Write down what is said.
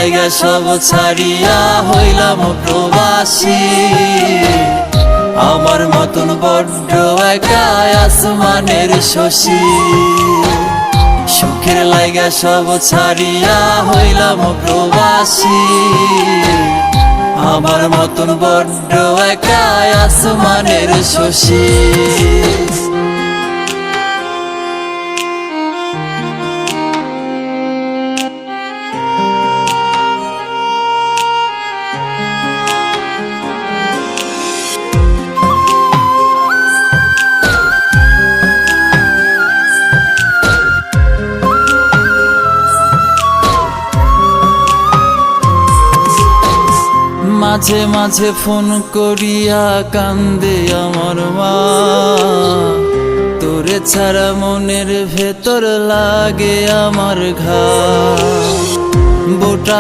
জায়গা সব ছাড়িয়া হইলাম প্রবাসী, আমার মতন বড্ড একা আসমানের শশী। সুখের লাইগা সব ছাড়িয়া হইলাম প্রবাসী, আমার মতন বড্ড একা আসমানের শশী। মাঝে মাঝে ফোন করিয়া কান্দে আমার মা, তোরে ছাড়া মনের ভেতর লাগে আমার ঘা। বোটা